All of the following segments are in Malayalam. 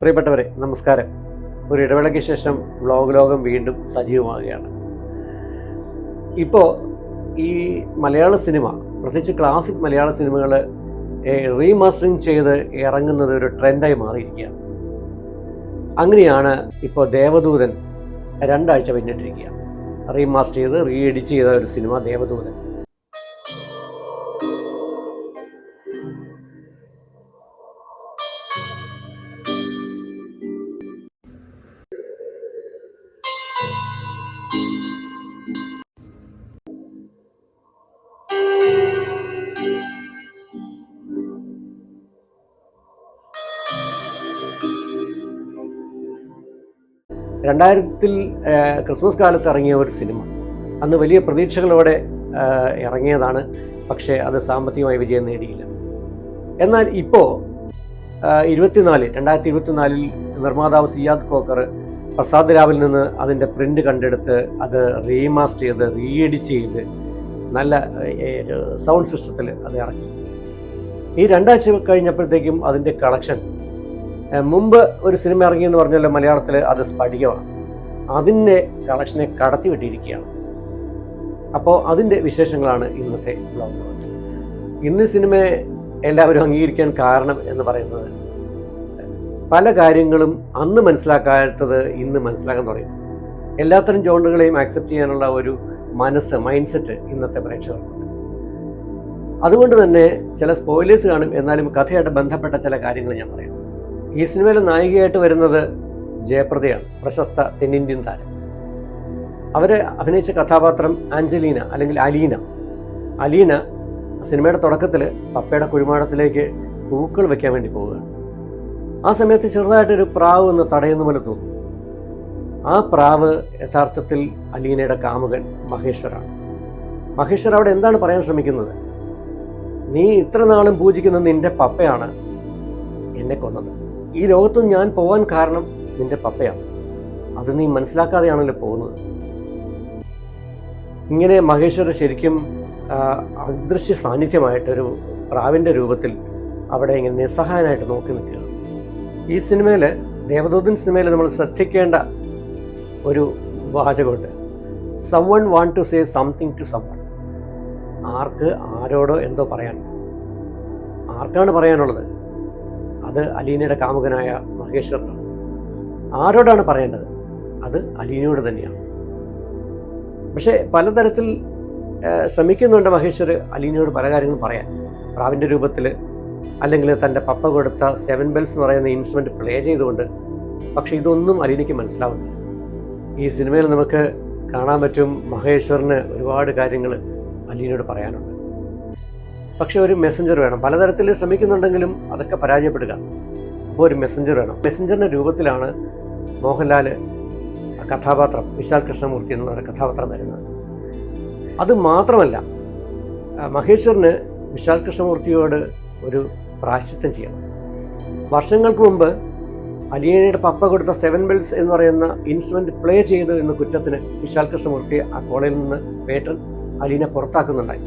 പ്രിയപ്പെട്ടവരെ, നമസ്കാരം. ഒരു ഇടവേളയ്ക്ക് ശേഷം വ്ലോഗ് ലോകം വീണ്ടും സജീവമാവുകയാണ്. ഇപ്പോൾ ഈ മലയാള സിനിമ, പ്രത്യേകിച്ച് ക്ലാസിക് മലയാള സിനിമകൾ റീമാസ്റ്ററിങ് ചെയ്ത് ഇറങ്ങുന്നത് ഒരു ട്രെൻഡായി മാറിയിരിക്കുകയാണ്. അങ്ങനെയാണ് ഇപ്പോൾ ദേവദൂതൻ 2 ആഴ്ച പിന്നിട്ടിരിക്കുകയാണ്. റീമാസ്റ്റർ ചെയ്ത് എഡിറ്റ് ചെയ്ത ഒരു സിനിമ ദേവദൂതൻ. ക്രിസ്മസ് കാലത്ത് ഇറങ്ങിയ ഒരു സിനിമ. അന്ന് വലിയ പ്രതീക്ഷകളോടെ ഇറങ്ങിയതാണ്. പക്ഷേ അത് സാമ്പത്തികമായി വിജയം നേടിയില്ല. എന്നാൽ ഇപ്പോൾ 2024 നിർമ്മാതാവ് സിയാദ് കോക്കർ പ്രസാദ് രാവിൽ നിന്ന് അതിൻ്റെ പ്രിൻ്റ് കണ്ടെടുത്ത് അത് റീമാസ്റ്റർ ചെയ്ത് എഡിറ്റ് ചെയ്ത് നല്ല സൗണ്ട് സിസ്റ്റത്തിൽ അത് ഇറക്കി. ഈ 2 ആഴ്ച കഴിഞ്ഞപ്പോഴത്തേക്കും അതിൻ്റെ കളക്ഷൻ, മുമ്പ് ഒരു സിനിമ ഇറങ്ങിയെന്ന് പറഞ്ഞാൽ മലയാളത്തിൽ അത് സ്ഫടികമാണ്, അതിൻ്റെ കളക്ഷനെ കടത്തി വിട്ടിരിക്കുകയാണ്. അപ്പോൾ അതിൻ്റെ വിശേഷങ്ങളാണ് ഇന്നത്തെ വ്ലോഗ്. ഇന്ന് സിനിമയെ എല്ലാവരും അംഗീകരിക്കാൻ കാരണം എന്ന് പറയുന്നത്, പല കാര്യങ്ങളും അന്ന് മനസ്സിലാക്കാത്തത് ഇന്ന് മനസ്സിലാക്കാൻ തുടങ്ങി. എല്ലാത്തരം ജോണറുകളെയും ആക്സെപ്റ്റ് ചെയ്യാനുള്ള ഒരു മൈൻഡ് സെറ്റ് ഇന്നത്തെ പ്രേക്ഷകർക്കുണ്ട്. അതുകൊണ്ട് തന്നെ ചില സ്പോയിലേഴ്സ് കാണും. എന്നാലും കഥയായിട്ട് ബന്ധപ്പെട്ട ചില കാര്യങ്ങൾ ഞാൻ പറയാം. ഈ സിനിമയിലെ നായികയായിട്ട് വരുന്നത് ജയപ്രദയാണ്, പ്രശസ്ത തെന്നിന്ത്യൻ താരം. അവർ അഭിനയിച്ച കഥാപാത്രം ആഞ്ചലീന അല്ലെങ്കിൽ അലീന സിനിമയുടെ തുടക്കത്തിൽ പപ്പയുടെ കുഴിമാടത്തിലേക്ക് പൂക്കൾ വെക്കാൻ വേണ്ടി പോവുകയാണ്. ആ സമയത്ത് ചെറുതായിട്ടൊരു പ്രാവ് ഒന്ന് തടയുന്ന പോലെ തോന്നും. ആ പ്രാവ് യഥാർത്ഥത്തിൽ അലീനയുടെ കാമുകൻ മഹേശ്വറാണ്. മഹേശ്വർ അവിടെ എന്താണ് പറയാൻ ശ്രമിക്കുന്നത്? നീ ഇത്ര നാളും പൂജിക്കുന്ന നിന്റെ പപ്പയാണ് എന്നെ കൊന്നത്. ഈ ലോകത്തും ഞാൻ പോകാൻ കാരണം നിന്റെ പപ്പയാണ്. അത് നീ മനസ്സിലാക്കാതെയാണല്ലോ പോകുന്നത്. ഇങ്ങനെ മഹേശ്വർ ശരിക്കും അദൃശ്യ സാന്നിധ്യമായിട്ടൊരു പ്രാവിൻ്റെ രൂപത്തിൽ അവിടെ ഇങ്ങനെ നിസ്സഹായനായിട്ട് നോക്കി നിൽക്കുക. ഈ സിനിമയിൽ, ദേവദൂതൻ സിനിമയിൽ നമ്മൾ ശ്രദ്ധിക്കേണ്ട ഒരു വാചകമുണ്ട്: someone want to say something to someone. ആർക്ക് ആരോടോ എന്തോ പറയാനുണ്ട്. ആർക്കാണ് പറയാനുള്ളത്? അത് അലീനയുടെ കാമുകനായ മഹേശ്വരനാണ്. ആരോടാണ് പറയേണ്ടത്? അത് അലീനയോട് തന്നെയാണ്. പക്ഷേ പലതരത്തിൽ ശ്രമിക്കുന്നുണ്ട് മഹേശ്വർ അലീനയോട് പല കാര്യങ്ങളും പറയാൻ, പ്രാവിൻ്റെ രൂപത്തിൽ അല്ലെങ്കിൽ തൻ്റെ പപ്പ കൊടുത്ത 7 bells എന്ന് പറയുന്ന ഇൻസ്ട്രുമെൻ്റ് പ്ലേ ചെയ്തുകൊണ്ട്. പക്ഷേ ഇതൊന്നും അലീനയ്ക്ക് മനസ്സിലാവുന്നില്ല. ഈ സിനിമയിൽ നമുക്ക് കാണാൻ പറ്റും മഹേശ്വറിന് ഒരുപാട് കാര്യങ്ങൾ അലീനയോട് പറയാനുണ്ട്. പക്ഷെ ഒരു മെസ്സഞ്ചർ വേണം. പലതരത്തിൽ ശ്രമിക്കുന്നുണ്ടെങ്കിലും അതൊക്കെ പരാജയപ്പെടുക. അപ്പോൾ ഒരു മെസ്സഞ്ചർ വേണം. മെസ്സഞ്ചറിൻ്റെ രൂപത്തിലാണ് മോഹൻലാൽ കഥാപാത്രം, വിശാൽ കൃഷ്ണമൂർത്തി എന്ന് പറയുന്ന കഥാപാത്രം വരുന്നത്. അത് മാത്രമല്ല, മഹേശ്വറിന് വിശാൽ കൃഷ്ണമൂർത്തിയോട് ഒരു പ്രായശ്ചിത്തം ചെയ്യണം. വർഷങ്ങൾക്ക് മുമ്പ് അലീനയുടെ പപ്പ കൊടുത്ത 7 bells എന്ന് പറയുന്ന ഇൻസ്ട്രുമെൻ്റ് പ്ലേ ചെയ്തു എന്ന കുറ്റത്തിന് വിശാൽ കൃഷ്ണമൂർത്തിയെ ആ കോളേജിൽ നിന്ന് പേട്രൻ അലീനെ പുറത്താക്കുന്നുണ്ടായി.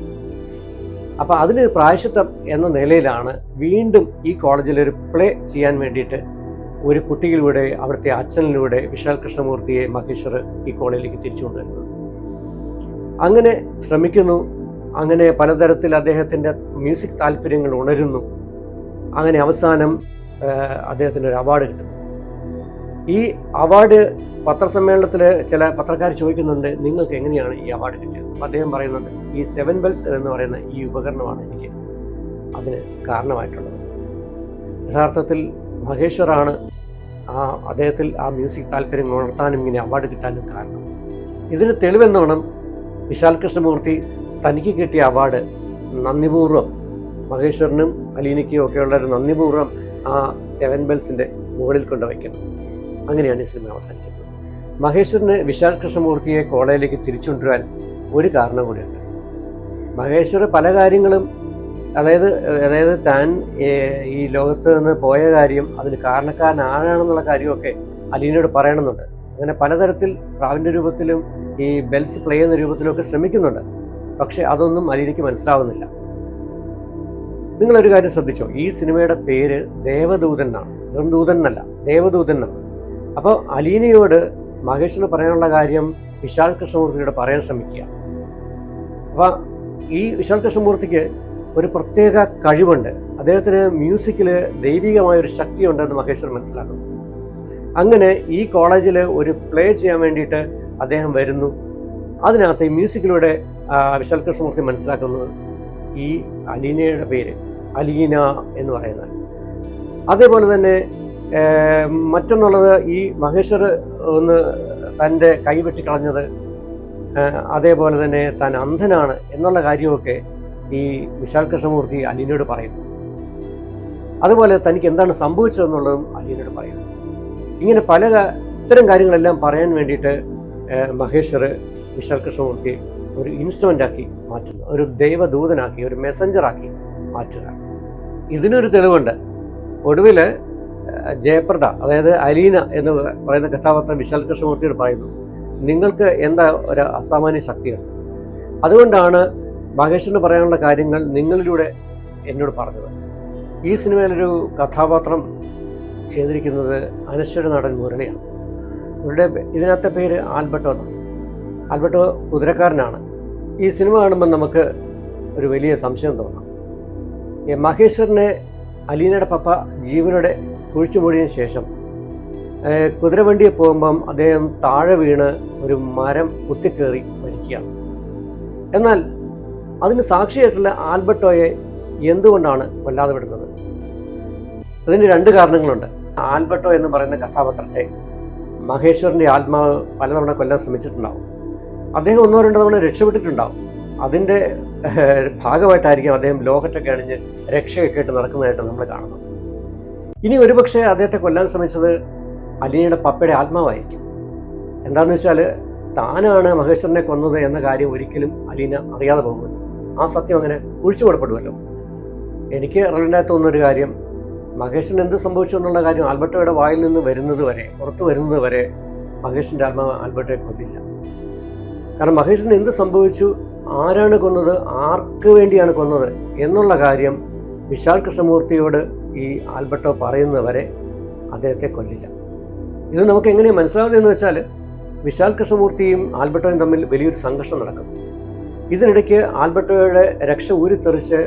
അപ്പോൾ അതിന് പ്രായശ്ചിത്തം എന്ന നിലയിലാണ് വീണ്ടും ഈ കോളേജിലൊരു പ്ലേ ചെയ്യാൻ വേണ്ടിയിട്ട് ഒരു കുട്ടിയിലൂടെ, അവിടുത്തെ അച്ഛനിലൂടെ വിശാൽ കൃഷ്ണമൂർത്തിയെ മഹേശ്വർ ഈ കോളേജിലേക്ക് തിരിച്ചു കൊണ്ടുവരുന്നത്. അങ്ങനെ ശ്രമിക്കുന്നു. അങ്ങനെ പലതരത്തിൽ അദ്ദേഹത്തിൻ്റെ മ്യൂസിക് താല്പര്യങ്ങൾ ഉണരുന്നു. അങ്ങനെ അവസാനം അദ്ദേഹത്തിന് ഒരു അവാർഡ് കിട്ടുന്നു. ഈ അവാർഡ് പത്രസമ്മേളനത്തിൽ ചില പത്രക്കാർ ചോദിക്കുന്നുണ്ട്, നിങ്ങൾക്ക് എങ്ങനെയാണ് ഈ അവാർഡ് കിട്ടിയത്? അപ്പം അദ്ദേഹം പറയുന്നുണ്ട്, ഈ 7 bells എന്ന് പറയുന്ന ഈ ഉപകരണമാണ് എനിക്ക് അതിന് കാരണമായിട്ടുള്ളത്. യഥാർത്ഥത്തിൽ മഹേശ്വറാണ് അദ്ദേഹത്തിൽ ആ മ്യൂസിക് താല്പര്യം ഉണർത്താനും ഇങ്ങനെ അവാർഡ് കിട്ടാനും കാരണം. ഇതിന് തെളിവെന്നോണം വിശാൽ കൃഷ്ണമൂർത്തി തനിക്ക് കിട്ടിയ അവാർഡ് നന്ദിപൂർവ്വം മഹേശ്വരനും അലീനയ്ക്കും ഒക്കെയുള്ള ഒരു നന്ദിപൂർവ്വം ആ 7 bellsൻ്റെ മുകളിൽ കൊണ്ടുവയ്ക്കണം. അങ്ങനെയാണ് ഈ സിനിമ അവസാനിക്കുന്നത്. മഹേശ്വരന് വിശാൽ കൃഷ്ണമൂർത്തിയെ കോളേജിലേക്ക് തിരിച്ചുകൊണ്ടുവരാൻ ഒരു കാരണം കൂടിയുണ്ട്. മഹേശ്വർ പല കാര്യങ്ങളും, അതായത് താൻ ഈ ലോകത്ത് നിന്ന് പോയ കാര്യം, അതിന് കാരണക്കാരൻ ആരാണെന്നുള്ള കാര്യമൊക്കെ അലീനയോട് പറയണമെന്നുണ്ട്. അങ്ങനെ പലതരത്തിൽ പ്രാവിൻ്റെ രൂപത്തിലും ഈ ബെൽസ് പ്ലേ ചെയ്യുന്ന രൂപത്തിലുമൊക്കെ ശ്രമിക്കുന്നുണ്ട്. പക്ഷെ അതൊന്നും അലീനയ്ക്ക് മനസ്സിലാവുന്നില്ല. നിങ്ങളൊരു കാര്യം ശ്രദ്ധിച്ചോ, ഈ സിനിമയുടെ പേര് ദേവദൂതൻ എന്നാണ്. വെറും ദൂതൻ എന്നല്ല, ദേവദൂതൻ എന്നാണ്. അപ്പോൾ അലീനയോട് മഹേഷിന് പറയാനുള്ള കാര്യം വിശാൽ കൃഷ്ണമൂർത്തിയോട് പറയാൻ ശ്രമിക്കുക. അപ്പോൾ ഈ വിശാൽ കൃഷ്ണമൂർത്തിക്ക് ഒരു പ്രത്യേക കഴിവുണ്ട്. അദ്ദേഹത്തിന് മ്യൂസിക്കിൽ ദൈവികമായൊരു ശക്തിയുണ്ടെന്ന് മഹേശ്വർ മനസ്സിലാക്കുന്നു. അങ്ങനെ ഈ കോളേജിൽ ഒരു പ്ലേ ചെയ്യാൻ വേണ്ടിയിട്ട് അദ്ദേഹം വരുന്നു. അതിനകത്ത് ഈ മ്യൂസിക്കിലൂടെ വിശാൽ കൃഷ്ണമൂർത്തി മനസ്സിലാക്കുന്നത് ഈ അലീനയുടെ പേര് അലീന എന്ന് പറയുന്നത്. അതേപോലെ തന്നെ മറ്റൊന്നുള്ളത്, ഈ മഹേശ്വർ ഒന്ന് തൻ്റെ കൈ വെട്ടിക്കളഞ്ഞത്, അതേപോലെ തന്നെ താൻ അന്ധനാണ് എന്നുള്ള കാര്യമൊക്കെ ഈ വിശാൽ കൃഷ്ണമൂർത്തി അലീനയോട് പറയുന്നു. അതുപോലെ തനിക്ക് എന്താണ് സംഭവിച്ചതെന്നുള്ളതും അലീനയോട് പറയുന്നു. ഇങ്ങനെ ഇത്തരം കാര്യങ്ങളെല്ലാം പറയാൻ വേണ്ടിയിട്ട് മഹേശ്വർ വിശാൽ കൃഷ്ണമൂർത്തി ഒരു ഇൻസ്ട്രുമെൻ്റാക്കി മാറ്റുന്നു, ഒരു ദൈവദൂതനാക്കി, ഒരു മെസ്സഞ്ചറാക്കി മാറ്റുക. ഇതിനൊരു തെളിവുണ്ട്. ഒടുവിൽ ജയപ്രദ, അതായത് അലീന എന്ന് പറയുന്ന കഥാപാത്രം വിശാൽ കൃഷ്ണമൂർത്തിയോട് പറയുന്നു, നിങ്ങൾക്ക് എന്താ ഒരു അസാമാന്യ ശക്തിയുണ്ട്, അതുകൊണ്ടാണ് മഹേഷിന് പറയാനുള്ള കാര്യങ്ങൾ നിങ്ങളിലൂടെ എന്നോട് പറഞ്ഞത്. ഈ സിനിമയിലൊരു കഥാപാത്രം ചെയ്തിരിക്കുന്നത് അനശ്വര നടൻ മുരളിയാണ്. ഇവരുടെ ഇതിനകത്തെ പേര് ആൽബർട്ടോ എന്നാണ്. ആൽബർട്ടോ കുതിരക്കാരനാണ്. ഈ സിനിമ കാണുമ്പോൾ നമുക്ക് ഒരു വലിയ സംശയം തോന്നാം. മഹേശ്വറിനെ അലീനയുടെ പപ്പ ജീവനോടെ കുഴിച്ചുമൂടിയതിന് ശേഷം കുതിരവണ്ടിയെ പോകുമ്പം അദ്ദേഹം താഴെ വീണ് ഒരു മരം കുത്തിക്കേറി മരിക്കുകയാണ്. എന്നാൽ അതിന് സാക്ഷിയായിട്ടുള്ള ആൽബർട്ടോയെ എന്തുകൊണ്ടാണ് കൊല്ലാതെ വിടുന്നത്? അതിന് രണ്ട് കാരണങ്ങളുണ്ട്. ആൽബർട്ടോ എന്ന് പറയുന്ന കഥാപാത്രത്തെ മഹേശ്വറിൻ്റെ ആത്മാവ് പലതവണ കൊല്ലാൻ ശ്രമിച്ചിട്ടുണ്ടാവും. അദ്ദേഹം ഒന്നോ രണ്ടോ തവണ രക്ഷപ്പെട്ടിട്ടുണ്ടാവും. അതിൻ്റെ ഭാഗമായിട്ടായിരിക്കും അദ്ദേഹം ലോകറ്റൊക്കെ അണിഞ്ഞ് രക്ഷയൊക്കെ ആയിട്ട് നടക്കുന്നതായിട്ട് നമ്മൾ കാണുന്നത്. ഇനി ഒരുപക്ഷെ അദ്ദേഹത്തെ കൊല്ലാൻ ശ്രമിച്ചത് അലീനയുടെ പപ്പയുടെ ആത്മാവായിരിക്കും. എന്താണെന്ന് വെച്ചാൽ താനാണ് മഹേശ്വരനെ കൊന്നത് എന്ന കാര്യം ഒരിക്കലും അലീന അറിയാതെ പോകുമല്ലോ. ആ സത്യം അങ്ങനെ ഒഴിച്ചുകൂടപ്പെടുമല്ലോ. എനിക്ക് റിലൻ്റായി തോന്നുന്നൊരു കാര്യം, മഹേഷിന് എന്ത് സംഭവിച്ചു എന്നുള്ള കാര്യം ആൽബർട്ടോയുടെ വായിൽ നിന്ന് പുറത്തു വരുന്നത് വരെ മഹേഷിൻ്റെ ആത്മാവ് ആൽബർട്ടോയെ കൊല്ലില്ല. കാരണം മഹേഷിന് എന്ത് സംഭവിച്ചു, ആരാണ് കൊന്നത്, ആർക്ക് വേണ്ടിയാണ് കൊന്നത് എന്നുള്ള കാര്യം വിശാൽ കൃഷ്ണമൂർത്തിയോട് ഈ ആൽബർട്ടോ പറയുന്നവരെ അദ്ദേഹത്തെ കൊല്ലില്ല. ഇത് നമുക്ക് എങ്ങനെ മനസ്സിലാവുന്നതെന്ന് വെച്ചാൽ, വിശാൽ കൃഷ്ണമൂർത്തിയും ആൽബർട്ടോയും തമ്മിൽ വലിയൊരു സംഘർഷം നടക്കുന്നു. ഇതിനിടയ്ക്ക് ആൽബർട്ടോയുടെ രക്ഷ ഊരിത്തെറിച്ച്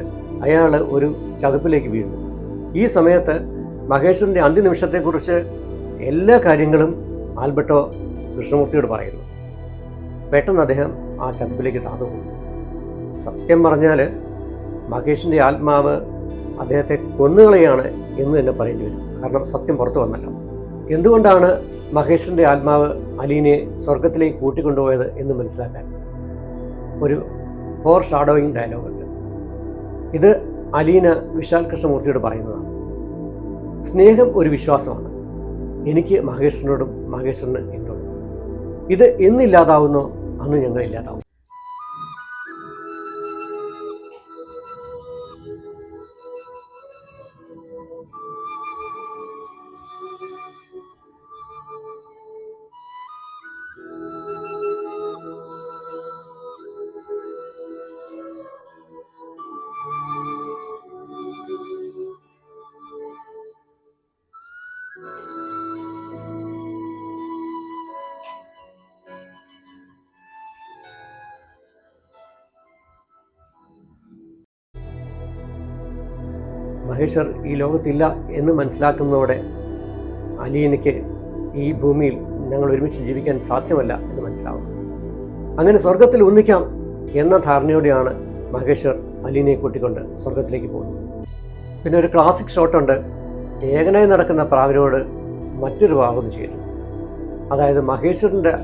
അയാൾ ഒരു ചതുപ്പിലേക്ക് വീഴുന്നു. ഈ സമയത്ത് മഹേശ്വറിൻ്റെ അന്ത്യനിമിഷത്തെക്കുറിച്ച് എല്ലാ കാര്യങ്ങളും ആൽബർട്ടോ കൃഷ്ണമൂർത്തിയോട് പറയുന്നു. പെട്ടെന്ന് അദ്ദേഹം ആ ചതുപ്പിലേക്ക് താന്നു പോകുന്നു. സത്യം പറഞ്ഞാൽ മഹേഷിൻ്റെ ആത്മാവ് അദ്ദേഹത്തെ കൊന്നുകളയാണ് എന്ന് തന്നെ പറയേണ്ടി വരും. കാരണം സത്യം പുറത്തു വന്നല്ലോ. എന്തുകൊണ്ടാണ് മഹേഷിൻ്റെ ആത്മാവ് അലീനയെ സ്വർഗത്തിലേക്ക് കൂട്ടിക്കൊണ്ടുപോയത് എന്ന് മനസ്സിലാക്കാൻ ഒരു ഫോർ ഷാഡോയിങ് ഡയലോഗുണ്ട്. ഇത് അലീന വിശാൽ കൃഷ്ണമൂർത്തിയോട് പറയുന്നതാണ്. സ്നേഹം ഒരു വിശ്വാസമാണ്. എനിക്ക് മഹേശ്വരനോടും മഹേശ്വരന് എന്നോടും. ഇത് എന്നില്ലാതാവുന്നോ അന്ന് ഞങ്ങൾ ഇല്ലാതാവും. മഹേശ്വർ ഈ ലോകത്തില്ല എന്ന് മനസ്സിലാക്കുന്നതോടെ അലീനയ്ക്ക് ഈ ഭൂമിയിൽ ഞങ്ങൾ ഒരുമിച്ച് ജീവിക്കാൻ സാധ്യമല്ല എന്ന് മനസ്സിലാവും. അങ്ങനെ സ്വർഗത്തിൽ ഒന്നിക്കാം എന്ന ധാരണയോടെയാണ് മഹേശ്വർ അലീനയെ കൂട്ടിക്കൊണ്ട് സ്വർഗത്തിലേക്ക് പോകുന്നത്. പിന്നെ ഒരു ക്ലാസിക് ഷോട്ടുണ്ട്. ഏകനായി നടക്കുന്ന പ്രാവിനോട് മറ്റൊരു പ്രാവ് ചേരുന്നു. അതായത് മഹേശ്വരൻ്റെ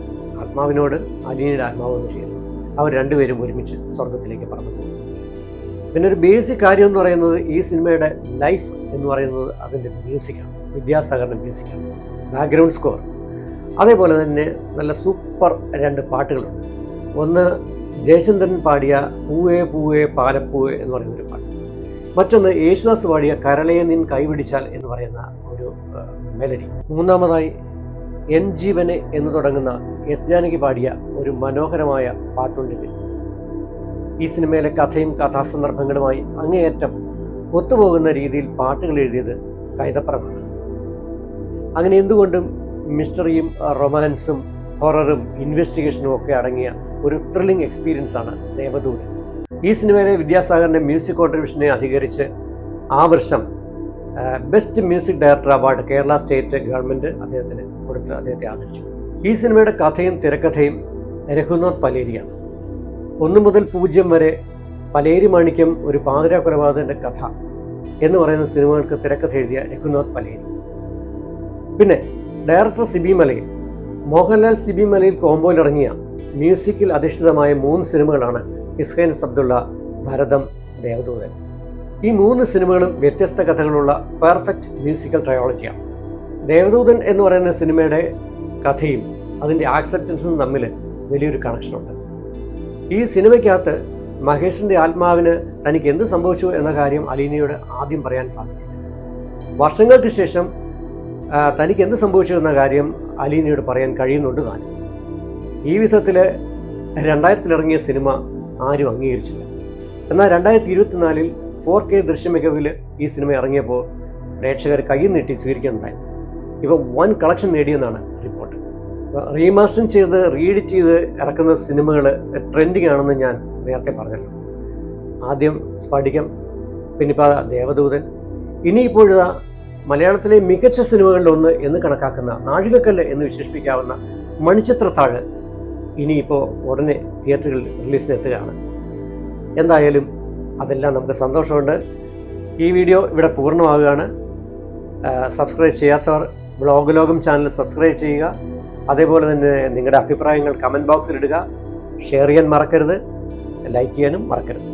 ആത്മാവിനോട് അലീനയുടെ ആത്മാവെന്ന് ചേരുന്നു. അവർ രണ്ടുപേരും ഒരുമിച്ച് സ്വർഗത്തിലേക്ക് പറന്നു പോകും. പിന്നെ ഒരു ബേസിക് കാര്യം എന്ന് പറയുന്നത്, ഈ സിനിമയുടെ ലൈഫ് എന്ന് പറയുന്നത് അതിൻ്റെ മ്യൂസിക്കാണ്. വിദ്യാസാഗറിൻ്റെ മ്യൂസിക്കാണ്, ബാക്ക്ഗ്രൗണ്ട് സ്കോർ. അതേപോലെ തന്നെ നല്ല സൂപ്പർ രണ്ട് പാട്ടുകളുണ്ട്. ഒന്ന് ജയചന്ദ്രൻ പാടിയ പൂവേ പൂവേ പാലപ്പൂവേ എന്ന് പറയുന്നൊരു പാട്ട്. മറ്റൊന്ന് യേശുദാസ് പാടിയ കരളയെ നിൻ കൈപിടിച്ചാൽ എന്ന് പറയുന്ന ഒരു മെലഡി. മൂന്നാമതായി എൻ ജീവനെ എന്ന് തുടങ്ങുന്ന എസ് ജാനകി പാടിയ ഒരു മനോഹരമായ പാട്ടുണ്ടിതിൽ. ഈ സിനിമയിലെ കഥയും കഥാസന്ദർഭങ്ങളുമായി അങ്ങേയറ്റം ഒത്തുപോകുന്ന രീതിയിൽ പാട്ടുകൾ എഴുതിയത് കൈതപ്രമാണ്. അങ്ങനെ എന്തുകൊണ്ടും മിസ്റ്ററിയും റൊമാൻസും ഹൊററും ഇൻവെസ്റ്റിഗേഷനും ഒക്കെ അടങ്ങിയ ഒരു ത്രില്ലിംഗ് എക്സ്പീരിയൻസ് ആണ് ദേവദൂതൻ. ഈ സിനിമയിലെ വിദ്യാസാഗറിൻ്റെ മ്യൂസിക് കോൺട്രിബ്യൂഷനെ അധികരിച്ച് ആ വർഷം best music director award Kerala state government അദ്ദേഹത്തിന് കൊടുത്ത് അദ്ദേഹത്തെ ആദരിച്ചു. ഈ സിനിമയുടെ കഥയും തിരക്കഥയും രഘുനാഥ് പലേരിയാണ്. 1 മുതൽ 0 വരെ പലേരി മാണിക്യം ഒരു പാതിരാ കൊലപാതകൻ്റെ കഥ എന്ന് പറയുന്ന സിനിമകൾക്ക് തിരക്കഥ എഴുതിയ രഘുനാഥ് പലേരി. പിന്നെ ഡയറക്ടർ സിബി മലയിൽ, മോഹൻലാൽ സിബി മലയിൽ കോമ്പോയിലിറങ്ങിയ മ്യൂസിക്കിൽ അധിഷ്ഠിതമായ 3 സിനിമകളാണ് ഇസ്ഹൈൻസ് അബ്ദുള്ള, ഭരതം, ദേവദൂതൻ. ഈ 3 സിനിമകളും വ്യത്യസ്ത കഥകളുള്ള പെർഫെക്റ്റ് മ്യൂസിക്കൽ ട്രയോളജിയാണ്. ദേവദൂതൻ എന്ന് പറയുന്ന സിനിമയുടെ കഥയും അതിൻ്റെ ആക്സെപ്റ്റൻസും തമ്മിൽ വലിയൊരു കണക്ഷനുണ്ട്. ഈ സിനിമയ്ക്കകത്ത് മഹേഷിൻ്റെ ആത്മാവിന് തനിക്ക് എന്ത് സംഭവിച്ചു എന്ന കാര്യം അലീനയോട് ആദ്യം പറയാൻ സാധിച്ചില്ല. വർഷങ്ങൾക്ക് ശേഷം തനിക്ക് എന്ത് സംഭവിച്ചു എന്ന കാര്യം അലീനയോട് പറയാൻ കഴിയുന്നുണ്ട് താനും. ഈ വിധത്തിൽ 2000 ഇറങ്ങിയ സിനിമ ആരും അംഗീകരിച്ചില്ല. എന്നാൽ 2024 4K ദൃശ്യമികവിൽ ഈ സിനിമ ഇറങ്ങിയപ്പോൾ പ്രേക്ഷകർ കൈ നീട്ടി സ്വീകരിക്കുന്നുണ്ടായി. ഇപ്പോൾ വൻ കളക്ഷൻ നേടിയെന്നാണ് റിപ്പോർട്ട്. റീമാസ്റ്ററിങ് ചെയ്ത് റീഎഡിറ്റ് ചെയ്ത് ഇറക്കുന്ന സിനിമകൾ ട്രെൻഡിങ് ആണെന്ന് ഞാൻ നേരത്തെ പറഞ്ഞല്ലോ. ആദ്യം സ്ഫടികം, പിന്നിപ്പോൾ ദേവദൂതൻ, ഇനിയിപ്പോഴാ മലയാളത്തിലെ മികച്ച സിനിമകളിലൊന്ന് എന്ന് കണക്കാക്കുന്ന നാഴികക്കല്ല് എന്ന് വിശേഷിപ്പിക്കാവുന്ന മണിച്ചിത്രത്താഴ് ഇനിയിപ്പോൾ ഉടനെ തിയേറ്ററുകളിൽ റിലീസിനെത്തുകയാണ്. എന്തായാലും അതെല്ലാം നമുക്ക് സന്തോഷമുണ്ട്. ഈ വീഡിയോ ഇവിടെ പൂർണ്ണമാവുകയാണ്. സബ്സ്ക്രൈബ് ചെയ്യാത്തവർ വ്ളോഗ് ലോകം ചാനൽ സബ്സ്ക്രൈബ് ചെയ്യുക. അതേപോലെ തന്നെ നിങ്ങളുടെ അഭിപ്രായങ്ങൾ കമൻറ്റ് ബോക്സിൽ ഇടുക. ഷെയർ ചെയ്യാൻ മറക്കരുത്, ലൈക്ക് ചെയ്യാനും മറക്കരുത്.